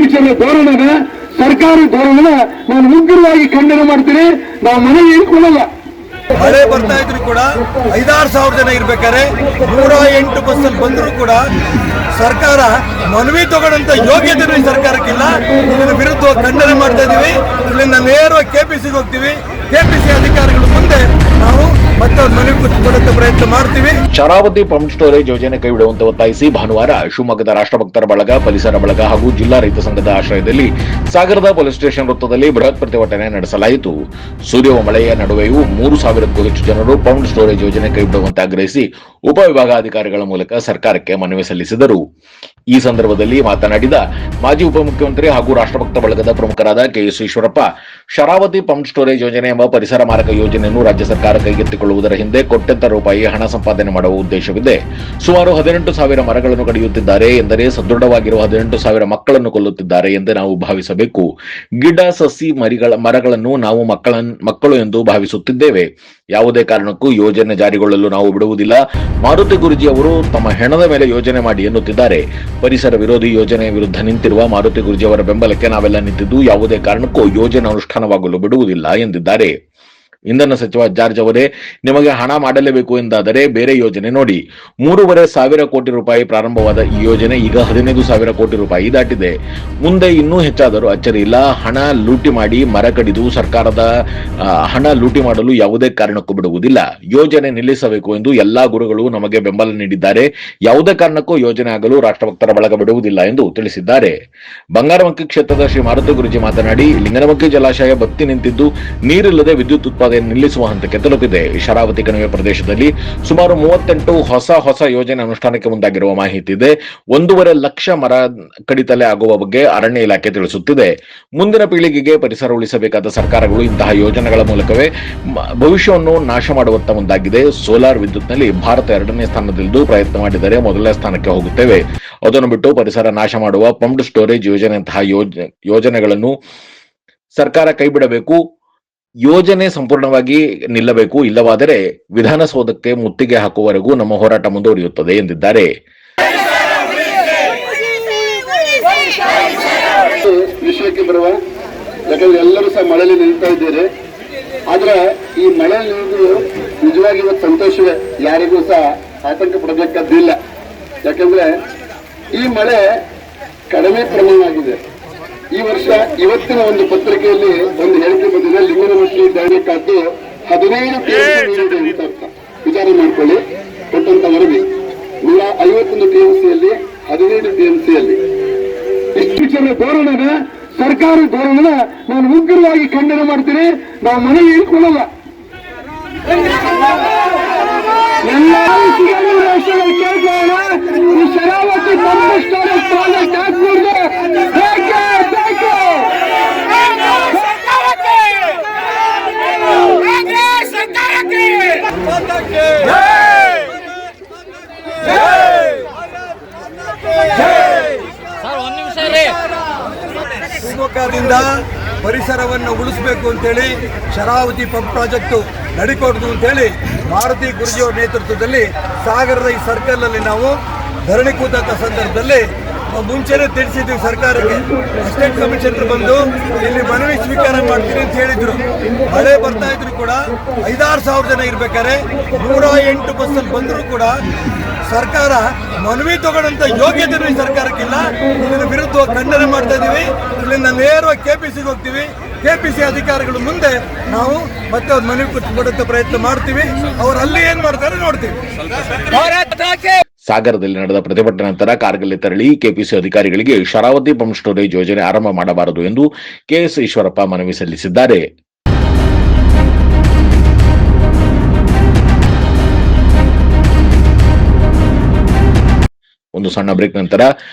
ಇತ್ತೀಚಿನ ಧೋರಣದ ಸರ್ಕಾರಿ ಧೋರಣದ ನಾನು ಉಗ್ರವಾಗಿ ಖಂಡನೆ ಮಾಡ್ತೀನಿ. ನಾವು ಮನೆಗೆ ಇಟ್ಕೊಳ್ಳಲ್ಲ. ಮಳೆ ಬರ್ತಾ ಇದ್ರು ಕೂಡ 5-6 ಸಾವಿರ ಜನ ಇರ್ಬೇಕಾದ್ರೆ 108 ಬಸ್ಸಲ್ಲಿ ಬಂದರೂ ಕೂಡ ಸರ್ಕಾರ ಮನವಿ ತಗೊಂಡಂತ ಯೋಗ್ಯತೆ ಸರ್ಕಾರಕ್ಕಿಲ್ಲ. ಇದರ ವಿರುದ್ಧ ಖಂಡನೆ ಮಾಡ್ತಾ ಇದೀವಿ. ಇಲ್ಲಿಂದ ನೇರವಾಗಿ ಕೆಪಿಸಿಗೆ ಹೋಗ್ತೀವಿ. ಕೆಪಿಸಿ ಅಧಿಕಾರಿಗಳ ಮುಂದೆ ನಾವು ಮತ್ತೆ ಮನವಿ ಕೊಡಕ್ಕೆ ಪ್ರಯತ್ನ ಮಾಡ್ತೀವಿ. ಶರಾವತಿ ಪಂಪ್ ಸ್ಟೋರೇಜ್ ಯೋಜನೆ ಕೈಬಿಡುವಂತೆ ಒತ್ತಾಯಿಸಿ ಭಾನುವಾರ ಶಿವಮೊಗ್ಗದ ರಾಷ್ಟ್ರಭಕ್ತರ ಬಳಗ, ಪರಿಸರ ಬಳಗ ಹಾಗೂ ಜಿಲ್ಲಾ ರೈತ ಸಂಘದ ಆಶ್ರಯದಲ್ಲಿ ಸಾಗರದ ಪೊಲೀಸ್ ಸ್ಟೇಷನ್ ವೃತ್ತದಲ್ಲಿ ಬೃಹತ್ ಪ್ರತಿಭಟನೆ ನಡೆಸಲಾಯಿತು. ಸುರಿಯುವ ಮಳೆಯ ನಡುವೆಯೂ 3,000ಕ್ಕೂ ಹೆಚ್ಚು ಜನರು ಪಂಪ್ ಸ್ಟೋರೇಜ್ ಯೋಜನೆ ಕೈಬಿಡುವಂತೆ ಆಗ್ರಹಿಸಿ ಉಪವಿಭಾಗಾಧಿಕಾರಿಗಳ ಮೂಲಕ ಸರ್ಕಾರಕ್ಕೆ ಮನವಿ ಸಲ್ಲಿಸಿದರು. ಈ ಸಂದರ್ಭದಲ್ಲಿ ಮಾತನಾಡಿದ ಮಾಜಿ ಉಪಮುಖ್ಯಮಂತ್ರಿ ಹಾಗೂ ರಾಷ್ಟ್ರಭಕ್ತ ಬಳಗದ ಪ್ರಮುಖರಾದ ಕೆಎಸ್ ಈಶ್ವರಪ್ಪ, ಶರಾವತಿ ಪಂಪ್ ಸ್ಟೋರೇಜ್ ಯೋಜನೆ ಎಂಬ ಪರಿಸರ ಮಾರಕ ಯೋಜನೆಯನ್ನು ರಾಜ್ಯ ಸರ್ಕಾರ ಕೈಗೆತ್ತಿಕೊಳ್ಳುವುದರ ಹಿಂದೆ ಕೋಟ್ಯಂತರ ರೂಪಾಯಿ ಹಣ ಸಂಪಾದನೆ ಮಾಡುವ ಉದ್ದೇಶವಿದೆ. ಸುಮಾರು 18,000 ಮರಗಳನ್ನು ಕಡಿಯುತ್ತಿದ್ದಾರೆ ಎಂದರೆ ಸದೃಢವಾಗಿರುವ 18,000 ಮಕ್ಕಳನ್ನು ಕೊಲ್ಲುತ್ತಿದ್ದಾರೆ ಎಂದು ನಾವು ಭಾವಿಸಬೇಕು. ಗಿಡ, ಸಸಿ, ಮರಗಳನ್ನು ನಾವು ಮಕ್ಕಳು ಎಂದು ಭಾವಿಸುತ್ತಿದ್ದೇವೆ. ಯಾವುದೇ ಕಾರಣಕ್ಕೂ ಯೋಜನೆ ಜಾರಿಗೊಳ್ಳಲು ನಾವು ಬಿಡುವುದಿಲ್ಲ. ಮಾರುತಿ ಗುರೂಜಿ ಅವರು ತಮ್ಮ ಹೆಣದ ಮೇಲೆ ಯೋಜನೆ ಮಾಡಿ ಎನ್ನುತ್ತಿದ್ದಾರೆ. ಪರಿಸರ ವಿರೋಧಿ ಯೋಜನೆ ವಿರುದ್ಧ ನಿಂತಿರುವ ಮಾರುತಿ ಗುರೂಜಿ ಅವರ ಬೆಂಬಲಕ್ಕೆ ನಾವೆಲ್ಲ ನಿಂತಿದ್ದು ಯಾವುದೇ ಕಾರಣಕ್ಕೂ ಯೋಜನೆ ಅನುಷ್ಠಾನವಾಗಲು ಬಿಡುವುದಿಲ್ಲ ಎಂದಿದ್ದಾರೆ. ಇಂಧನ ಸಚಿವ ಜಾರ್ಜ್ ಅವರೇ, ನಿಮಗೆ ಹಣ ಮಾಡಲೇಬೇಕು ಎಂದಾದರೆ ಬೇರೆ ಯೋಜನೆ ನೋಡಿ. 3,500 ಕೋಟಿ ರೂಪಾಯಿ ಪ್ರಾರಂಭವಾದ ಈ ಯೋಜನೆ ಈಗ 15,000 ಕೋಟಿ ರೂಪಾಯಿ ದಾಟಿದೆ. ಮುಂದೆ ಇನ್ನೂ ಹೆಚ್ಚಾದರೂ ಅಚ್ಚರಿ ಇಲ್ಲ. ಹಣ ಲೂಟಿ ಮಾಡಿ ಮರ ಕಡಿದು ಸರ್ಕಾರದ ಹಣ ಲೂಟಿ ಮಾಡಲು ಯಾವುದೇ ಕಾರಣಕ್ಕೂ ಬಿಡುವುದಿಲ್ಲ. ಯೋಜನೆ ನಿಲ್ಲಿಸಬೇಕು ಎಂದು ಎಲ್ಲಾ ಗುರುಗಳು ನಮಗೆ ಬೆಂಬಲ ನೀಡಿದ್ದಾರೆ. ಯಾವುದೇ ಕಾರಣಕ್ಕೂ ಯೋಜನೆ ಆಗಲು ರಾಷ್ಟ್ರಭಕ್ತರ ಬಳಗ ಬಿಡುವುದಿಲ್ಲ ಎಂದು ತಿಳಿಸಿದ್ದಾರೆ. ಬಂಗಾರಮಕ್ಕಿ ಕ್ಷೇತ್ರದ ಶ್ರೀ ಮಾರುತಿ ಗುರೂಜಿ ಮಾತನಾಡಿ, ಲಿಂಗನಮಕ್ಕಿ ಜಲಾಶಯ ಬತ್ತಿ ನಿಂತಿದ್ದು ನೀರಿಲ್ಲದೆ ವಿದ್ಯುತ್ ಉತ್ಪಾದನೆ ನಿಲ್ಲಿಸುವ ಹಂತಕ್ಕೆ ತಲುಪಿದೆ. ಶರಾವತಿ ಕಣಿವೆ ಪ್ರದೇಶದಲ್ಲಿ ಸುಮಾರು 38 ಹೊಸ ಯೋಜನೆ ಅನುಷ್ಠಾನಕ್ಕೆ ಮುಂದಾಗಿರುವ ಮಾಹಿತಿ ಇದೆ. 1.5 ಲಕ್ಷ ಮರ ಕಡಿತಲೆ ಆಗುವ ಬಗ್ಗೆ ಅರಣ್ಯ ಇಲಾಖೆ ತಿಳಿಸುತ್ತಿದೆ. ಮುಂದಿನ ಪೀಳಿಗೆಗೆ ಪರಿಸರ ಉಳಿಸಬೇಕಾದ ಸರ್ಕಾರಗಳು ಇಂತಹ ಯೋಜನೆಗಳ ಮೂಲಕವೇ ಭವಿಷ್ಯವನ್ನು ನಾಶ ಮಾಡುವತ್ತ ಮುಂದಾಗಿದೆ. ಸೋಲಾರ್ ವಿದ್ಯುತ್ನಲ್ಲಿ ಭಾರತ 2ನೇ ಸ್ಥಾನದಲ್ಲಿದ್ದು ಪ್ರಯತ್ನ ಮಾಡಿದರೆ 1ನೇ ಸ್ಥಾನಕ್ಕೆ ಹೋಗುತ್ತೇವೆ. ಅದನ್ನು ಬಿಟ್ಟು ಪರಿಸರ ನಾಶ ಮಾಡುವ ಪಂಪ್ಡ್ ಸ್ಟೋರೇಜ್ ಯೋಜನೆಯಂತಹ ಯೋಜನೆಗಳನ್ನು ಸರ್ಕಾರ ಕೈಬಿಡಬೇಕು. ಯೋಜನೆ ಸಂಪೂರ್ಣವಾಗಿ ನಿಲ್ಲಬೇಕು. ಇಲ್ಲವಾದರೆ ವಿಧಾನಸೌಧಕ್ಕೆ ಮುತ್ತಿಗೆ ಹಾಕುವವರೆಗೂ ನಮ್ಮ ಹೋರಾಟ ಮುಂದುವರಿಯುತ್ತದೆ ಎಂದಿದ್ದಾರೆ. ವಿಷಯಕ್ಕೆ ಬರುವ, ಯಾಕಂದ್ರೆ ಎಲ್ಲರೂ ಸಹ ಮಳೆಯಲ್ಲಿ ನಿಲ್ತಾ ಇದ್ದೀರಿ. ಆದ್ರೆ ಈ ಮಳೆ ನಿಲ್ಲುವುದು ನಿಜವಾಗಿ ಇವತ್ತು ಸಂತೋಷವೇ. ಯಾರಿಗೂ ಸಹ ಆತಂಕ ಪಡಬೇಕಾದ್ದಿಲ್ಲ. ಯಾಕಂದ್ರೆ ಈ ಮಳೆ ಕಡಿಮೆ ಪ್ರಮಾಣ ಆಗಿದೆ. ಈ ವರ್ಷ ಇವತ್ತಿನ ಒಂದು ಪತ್ರಿಕೆಯಲ್ಲಿ ಒಂದು ಹೇಳಿಕೆ ಬಂದಿದೆ. ಲಿಂಗನಮಕ್ಕಿ ಡ್ಯಾಮ್ಗೆ 15 ಟಿಎಂಸಿ ವಿಚಾರ ಮಾಡ್ಕೊಳ್ಳಿ. ಕೊಟ್ಟಂತ ವರದಿ 151 ಟಿಎಂಸಿಯಲ್ಲಿ 15 ಟಿಎಂಸಿಯಲ್ಲಿ ಇತ್ತೀಚಿನ ಧೋರಣದ ಸರ್ಕಾರಿ ಧೋರಣದ ನಾನು ಉಗ್ರವಾಗಿ ಖಂಡನೆ ಮಾಡ್ತೀನಿ. ನಾವು ಮನೆಗೆ ಇಟ್ಕೊಳ್ಳಲ್ಲ. ಎಲ್ಲ ಶರಾವತಿ ಪಂಪ್ ಸ್ಟೋರೇಜ್ ಪ್ರಾಜೆಕ್ಟ್ ಹಾಕ್ಬಿಡ್ದು ಶಿವಮೊಗ್ಗದಿಂದ ಪರಿಸರವನ್ನು ಉಳಿಸಬೇಕು ಅಂತೇಳಿ ಶರಾವತಿ ಪಂಪ್ ಪ್ರಾಜೆಕ್ಟು ನಡಿಕೊಡುದು ಅಂತೇಳಿ ಮಾರುತಿ ಗುರೂಜಿಯವರ ನೇತೃತ್ವದಲ್ಲಿ ಸಾಗರದ ಈ ಸರ್ಕಲ್ ಅಲ್ಲಿ ನಾವು ಧರಣಿ ಕೂತಂತ ಸಂದರ್ಭದಲ್ಲಿ ಮುಂಚೆನೆ ತಿಳಿಸಿದ್ವಿ ಸರ್ಕಾರಕ್ಕೆ. ಅಸಿಸ್ಟೆಂಟ್ ಕಮಿಷನರ್ ಬಂದು ಇಲ್ಲಿ ಮನವಿ ಸ್ವೀಕಾರ ಮಾಡ್ತೀನಿ ಅಂತ ಹೇಳಿದ್ರು. ಮಳೆ ಬರ್ತಾ ಇದ್ರು ಕೂಡ 5-6 ಸಾವಿರ ಜನ ಇರ್ಬೇಕಾದ್ರೆ 108 ಬಸ್ಸಲ್ಲಿ ಬಂದರೂ ಕೂಡ ಸರ್ಕಾರ ಮನವಿ ತಗೊಂಡಂತ ಯೋಗ್ಯತೆ ಸರ್ಕಾರಕ್ಕಿಲ್ಲ. ಇದರ ವಿರುದ್ಧ ಖಂಡನೆ ಮಾಡ್ತಾ ಇದೀವಿ. ಇಲ್ಲಿಂದ ನೇರವಾಗಿ ಕೆಪಿಸಿಗೆ ಹೋಗ್ತೀವಿ. ಕೆಪಿಸಿ ಅಧಿಕಾರಿಗಳ ಮುಂದೆ ನಾವು ಮತ್ತೆ ಅವ್ರ ಮನವಿ ಕೊಡಕ್ಕೆ ಪ್ರಯತ್ನ ಮಾಡ್ತೀವಿ. ಅವ್ರು ಅಲ್ಲಿ ಏನ್ ಮಾಡ್ತಾರೆ ನೋಡ್ತೀವಿ. ಸಾಗರದಲ್ಲಿ ನಡೆದ ಪ್ರತಿಭಟನೆ ನಂತರ ಕಾರ್ಗಿಲ್ ತೆರಳಿ ಕೆಪಿಸಿ ಅಧಿಕಾರಿಗಳಿಗೆ ಶರಾವತಿ ಪಂಪ್ ಸ್ಟೋರೇಜ್ ಯೋಜನೆ ಆರಂಭ ಮಾಡಬಾರದು ಎಂದು ಕೆಎಸ್ ಈಶ್ವರಪ್ಪ ಮನವಿ ಸಲ್ಲಿಸಿದ್ದಾರೆ. ಒಂದು ಸಣ್ಣ ಬ್ರೇಕ್ ನಂತರ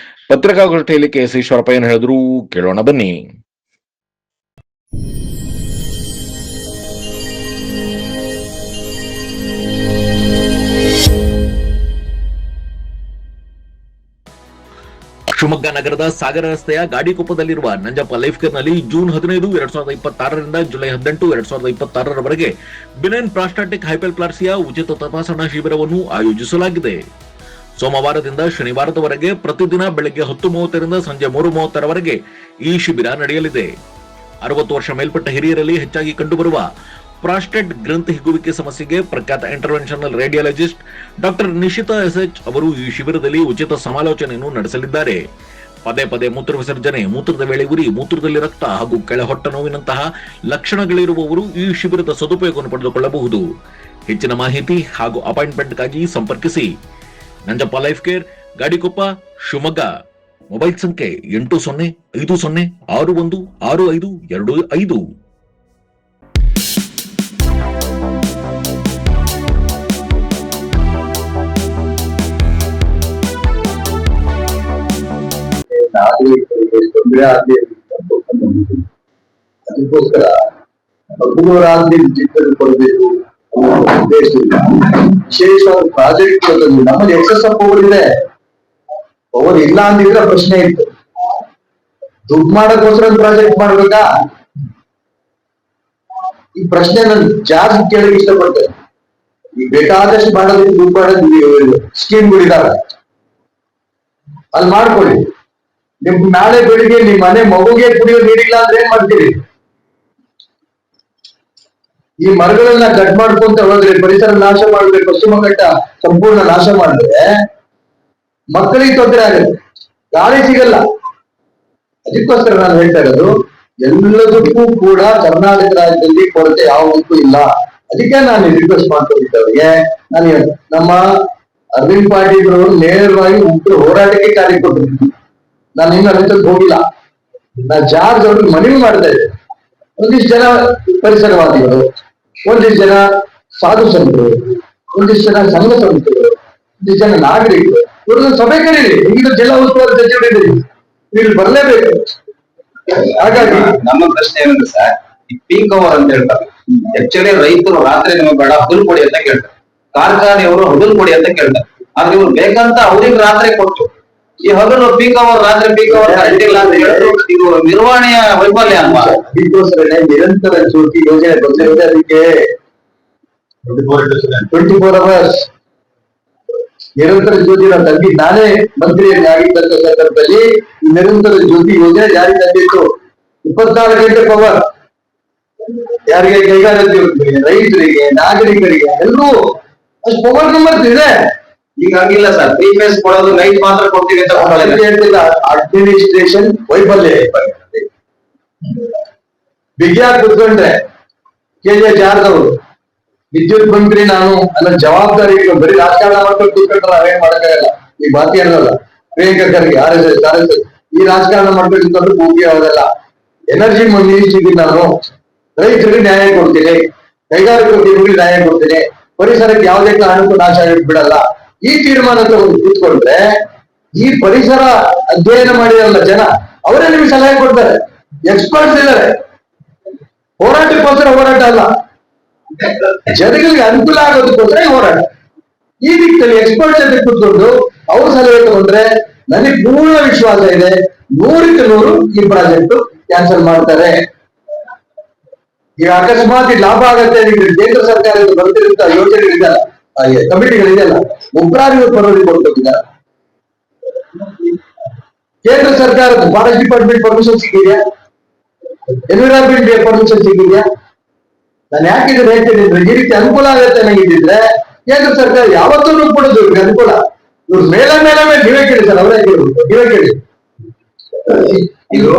ಪತ್ರಿಕಾಗೋಷ್ಠಿಯಲ್ಲಿ ಕೆಎಸ್ ಈಶ್ವರಪ್ಪ ಏನು ಹೇಳಿದ್ರು ಕೇಳೋಣ ಬನ್ನಿ. ಶಿವಮೊಗ್ಗ ನಗರದ ಸಾಗರ ರಸ್ತೆಯ ಗಾಡಿಕೊಪ್ಪದಲ್ಲಿರುವ ನಂಜಪ್ಪ ಲೈಫ್ ಕೇರ್ ನಲ್ಲಿ ಜೂನ್ 15, 2026ರಿಂದ ಜುಲೈ 18, 2026ರವರೆಗೆ ಬಿನೈನ್ ಪ್ರಾಸ್ಟಾಟಿಕ್ ಹೈಪರ್ಪ್ಲಾಸಿಯಾ ಉಚಿತ ತಪಾಸಣಾ ಶಿಬಿರವನ್ನು ಆಯೋಜಿಸಲಾಗಿದೆ. ಸೋಮವಾರದಿಂದ ಶನಿವಾರದವರೆಗೆ ಪ್ರತಿದಿನ ಬೆಳಗ್ಗೆ 10:30ರಿಂದ ಸಂಜೆ 3:30ರವರೆಗೆ ಈ ಶಿಬಿರ ನಡೆಯಲಿದೆ. 60 ವರ್ಷ ಮೇಲ್ಪಟ್ಟ ಹಿರಿಯರಲ್ಲಿ ಹೆಚ್ಚಾಗಿ ಕಂಡುಬರುವ ಪ್ರಾಸ್ಟೇಟ್ ಗ್ರಂಥಿ ಹಿಗ್ಗುವಿಕೆ ಸಮಸ್ಯೆಗೆ ಪ್ರಖ್ಯಾತ interventional radiologist doctor Nishita SH ಅವರು ಈ ಶಿಬಿರದಲ್ಲಿ ಉಚಿತ ಸಮಾಲೋಚನೆಯನ್ನು ನಡೆಸಲಿದ್ದಾರೆ. ಪದೇ ಪದೇ ಮೂತ್ರ ವಿಸರ್ಜನೆ, ಮೂತ್ರದ ವೇಳೆ ಉರಿ, ಮೂತ್ರದಲ್ಲಿ ರಕ್ತ ಹಾಗೂ ಕೆಳಹೊಟ್ಟ ನೋವಿನಂತಹ ಲಕ್ಷಣಗಳಿರುವವರು ಈ ಶಿಬಿರದ ಸದುಪಯೋಗವನ್ನು ಪಡೆದುಕೊಳ್ಳಬಹುದು. ಹೆಚ್ಚಿನ ಮಾಹಿತಿ ಹಾಗೂ ಅಪಾಯಿಂಟ್ಮೆಂಟ್ಗಾಗಿ ಸಂಪರ್ಕಿಸಿ Nanjappa life care, Gadikoppa, Shivamogga. Mobile ಸಂಖ್ಯೆ 8050616525. ತೊಂದರೆ ಆಗಲಿ ಅದಕ್ಕೋಸ್ಕರ ಹಗುರರಾಗಲಿ ಜಿಲ್ಲೆ ಕೊಡಬೇಕು ಉದ್ದೇಶದಿಂದ ವಿಶೇಷವಾದ ಪ್ರಾಜೆಕ್ಟ್ ನಮ್ಮಲ್ಲಿ ಎಕ್ಸಸ್ ಆಫ್ ಪವರ್ ಇದೆ. ಪವರ್ ಇಲ್ಲ ಅಂದಿದ್ರೆ ಪ್ರಶ್ನೆ ಇತ್ತು. ದುಡ್ಡು ಮಾಡಕ್ಕೋಸ್ಕರ ಒಂದು ಪ್ರಾಜೆಕ್ಟ್ ಮಾಡ್ಬೇಕಾ? ಈ ಪ್ರಶ್ನೆ ನಾನು ಜಾಸ್ತಿ ಕೇಳಕ್ ಇಷ್ಟಪಡ್ತೇನೆ. ಈ ಬೇಕಾದಷ್ಟು ಮಾಡೋದಕ್ಕೆ ದುಡ್ಡು ಮಾಡೋದು ಸ್ಕೀಮ್ಗಳಿದಾವೆ, ಅಲ್ಲಿ ಮಾಡ್ಕೊಳ್ಳಿ. ನಿಮ್ ನಾಳೆ ಬೆಳಿಗ್ಗೆ ನಿಮ್ ಮನೆ ಮಗುಗೆ ಕುಡಿಯೋ ನೀರಿಲ್ಲ ಅಂದ್ರೆ ಏನ್ ಮಾಡ್ತೀರಿ? ಈ ಮರಗಳನ್ನ ಕಟ್ ಮಾಡ್ಕೊಂತ ಹೋದ್ರೆ, ಪರಿಸರ ನಾಶ ಮಾಡಿದ್ರೆ, ಪಶ್ಚಿಮ ಘಟ್ಟ ಸಂಪೂರ್ಣ ನಾಶ ಮಾಡಿದ್ರೆ ಮಕ್ಕಳಿಗೆ ತೊಂದರೆ ಆಗುತ್ತೆ, ಗಾಳಿ ಸಿಗಲ್ಲ. ಅದಕ್ಕೋಸ್ಕರ ನಾನು ಹೇಳ್ತಾ ಇರೋದು, ಎಲ್ಲದಕ್ಕೂ ಕೂಡ ಕರ್ನಾಟಕ ರಾಜ್ಯದಲ್ಲಿ ಕೊರತೆ ಯಾವುದಕ್ಕೂ ಇಲ್ಲ. ಅದಕ್ಕೆ ನಾನು ರಿಕ್ವೆಸ್ಟ್ ಮಾಡ್ಕೊಂಡಿದ್ದವರಿಗೆ, ನಾನು ನಮ್ಮ ಅರವಿಂದ್ ಪಾಟೀಲ್ ಅವರು ನೇರವಾಗಿ ಉಗ್ರ ಹೋರಾಟಕ್ಕೆ ಕಾರ್ಯ ಕೊಟ್ಟಿದ್ದೀನಿ. ನಾನು ಇನ್ನು ಅದಕ್ಕೆ ಹೋಗಿಲ್ಲ. ನಾನು ಜಾರ್ಜ್ ಅವ್ರಿಗೆ ಮನವಿ ಮಾಡ್ತಾ ಇದ್ದೆ. ಒಂದಿಷ್ಟು ಜನ ಪರಿಸರವಾದಿಗಳು, ಒಂದಿಷ್ಟು ಜನ ಸಾಧು ಸಂತರು, ಒಂದಿಷ್ಟು ಜನ ಸಂಘ ಸಂಸ್ಥೆಗಳು, ಒಂದಿಷ್ಟು ಜನ ನಾಗರಿಕರು, ಇವ್ರನ್ನ ಸಭೆ ಕರೀಲಿ. ಈಗ ಜಿಲ್ಲಾ ಉಸ್ತುವಾರಿ ಸಚಿವರಿದ್ದೀರಿ, ಇಲ್ಲಿ ಬರಲೇಬೇಕು. ಹಾಗಾಗಿ ನಮ್ಮ ಪ್ರಶ್ನೆ ಏನಂದ್ರೆ ಸರ್, ಈ ಪೀಕ್ ಅವರ್ ಅಂತ ಹೇಳ್ತಾರೆ. ಆಕ್ಚುಲಿ ರೈತರು ರಾತ್ರಿ ನಮಗೆ ಬೇಡ ಹಗಲು ಕೊಡಿ ಅಂತ ಕೇಳ್ತಾರೆ, ಕಾರ್ಖಾನೆಯವರು ಹಗಲು ಕೊಡಿ ಅಂತ ಕೇಳ್ತಾರೆ. ಆದ್ರೆ ಇವ್ರು ಬೇಕಂತ ಅವ್ರಿಗೆ ರಾತ್ರಿ ಕೊಟ್ಟು ಈ ಹಗಲು ಪೀಕ್ ಅವರ್, ರಾತ್ರಿ ಪೀಕ್ ಅವರ್ ಅಡ್ಡಿಲ್ಲ ಅಂತ ಹೇಳಿದ್ರು. ಇದು ನಿರ್ವಹಣೆಯ ವೈಫಲ್ಯ ಅಲ್ವಾ? ಅದಕ್ಕೋಸ್ಕರನೇ ನಿರಂತರ ಜ್ಯೋತಿ ಯೋಜನೆ ಬಂದಿರೋದೇ ಅದಕ್ಕೆ. 24 ಅವರ್ಸ್ ನಿರಂತರ ಜ್ಯೋತಿ ನಾವು ತಂದಿ, ನಾನೇ ಮಂತ್ರಿಯಾಗಿದ್ದಂತ ಸಂದರ್ಭದಲ್ಲಿ ನಿರಂತರ ಜ್ಯೋತಿ ಯೋಜನೆ ಜಾರಿ ತಂದಿತ್ತು. 24 ಗಂಟೆ ಪವರ್ ಯಾರಿಗೆ? ಕೈಗಾರಿಕೆ ರೈತರಿಗೆ, ನಾಗರಿಕರಿಗೆ, ಎಲ್ಲರೂ ಅಷ್ಟು ಪವರ್ ನಂಬರ್ ಇದೆ. ಈಗಾಗಿಲ್ಲ ಸರ್, 3 ಫೇಸ್ ಕೊಡೋದು, ನೈಟ್ ಮಾತ್ರ ಕೊಡ್ತೀವಿ ಅಂತ ಹೇಳ್ತಿಲ್ಲ. ಅಡ್ಮಿನಿಸ್ಟ್ರೇಷನ್ ವೈಫಲ್ಯ. ಬಿಗಿಯಾಗಿ ಕುತ್ಕೊಂಡ್ರೆ KJ ಜಾರ್ದವರು ವಿದ್ಯುತ್ ಮಂತ್ರಿ ನಾನು ಅನ್ನೋ ಜವಾಬ್ದಾರಿ ಬರೀ ರಾಜಕಾರಣ ಮಾಡ್ಕೊಂಡು ಕೂತ್ಕೊಂಡ್ರೆ ನಾವೇನ್ ಮಾಡಕ್ಕಾಗಲ್ಲ. ಈ ಬಾಕಿ ಅನ್ನೋಲ್ಲ, ಪ್ರಿಯಾಂಕಾ ಖರ್ಗೆ RSS ಈ ರಾಜಕಾರಣ ಮಾಡ್ಕೊಂಡು ಭೂಮಿ ಆಗೋದಲ್ಲ. ಎನರ್ಜಿ ಮಿನಿಸ್ಟ್ರಿಗೆ ನಾನು ರೈತರಿಗೆ ನ್ಯಾಯ ಕೊಡ್ತೀನಿ, ಕೈಗಾರಿಕೋದ್ಯಮಿಗಳಿಗೆ ನ್ಯಾಯ ಕೊಡ್ತೀನಿ, ಪರಿಸರಕ್ಕೆ ಯಾವುದೇ ಕಾರಣಕ್ಕೂ ನಾಶ ಆಗಕ್ಕೆ ಬಿಡಲ್ಲ. ಈ ತೀರ್ಮಾನ ತಗೊಂಡು ಕೂತ್ಕೊಂಡ್ರೆ ಈ ಪರಿಸರ ಅಧ್ಯಯನ ಮಾಡಿರಲ್ಲ ಜನ, ಅವರೇ ನಿಮ್ಗೆ ಸಲಹೆ ಕೊಡ್ತಾರೆ. ಎಕ್ಸ್ಪರ್ಟ್ಸ್ ಇದ್ದಾರೆ. ಹೋರಾಟಕ್ಕೋಸ್ಕರ ಹೋರಾಟ ಅಲ್ಲ, ಜನಗಳಿಗೆ ಅನುಕೂಲ ಆಗೋದಕ್ಕೋಸ್ಕರ ಹೋರಾಟ. ಈ ದಿಕ್ಕಲ್ಲಿ ಎಕ್ಸ್ಪರ್ಟ್ ಜೊತೆ ಕೂತ್ಕೊಂಡು ಅವ್ರು ಸಲಹೆ ತಗೊಂಡ್ರೆ ನನಗೆ ಪೂರ್ಣ ವಿಶ್ವಾಸ ಇದೆ, 100ಕ್ಕೆ 100 ಈ ಪ್ರಾಜೆಕ್ಟ್ ಕ್ಯಾನ್ಸಲ್ ಮಾಡ್ತಾರೆ. ಈಗ ಅಕಸ್ಮಾತ್ ಲಾಭ ಆಗತ್ತೆ, ಕೇಂದ್ರ ಸರ್ಕಾರದ ಬರ್ತಿರುವಂತ ಯೋಜನೆಗಳಿದೆಯಲ್ಲ, ಕಮಿಟಿಗಳಿದೆಯಲ್ಲ, ಒಬ್ಬರಾಗಿ ಪರವಾಗಿ ಕೊಡ್ಬೇಕಿದ್ದಾರೆ. ಕೇಂದ್ರ ಸರ್ಕಾರದ ಫಾರೆಸ್ಟ್ ಡಿಪಾರ್ಟ್ಮೆಂಟ್ ಪರ್ಮಿಷನ್ ಸಿಕ್ಕಿದ್ಯಾ? ಎನ್ವಿರಾನ್ಮೆಂಟ್ ಪರ್ಮಿಷನ್ ಸಿಕ್ಕಿದ್ಯಾ? ನಾನು ಯಾಕಿದ್ರೆ ಹೇಳ್ತೀನಿ ಅಂದ್ರೆ, ಈ ರೀತಿ ಅನುಕೂಲ ಆಗತ್ತೆ ಅನ್ನಂಗಿದ್ರೆ ಕೇಂದ್ರ ಸರ್ಕಾರ ಯಾವತ್ತೂ ಕೊಡೋದು ಇವ್ರಿಗೆ ಅನುಕೂಲ. ಇವ್ರು ಮೇಲೆ ನೀವೇ ಕೇಳಿ ಸರ್, ಅವರೇ ಕೇಳಿ, ನೀವೇ ಕೇಳಿ. ಇದು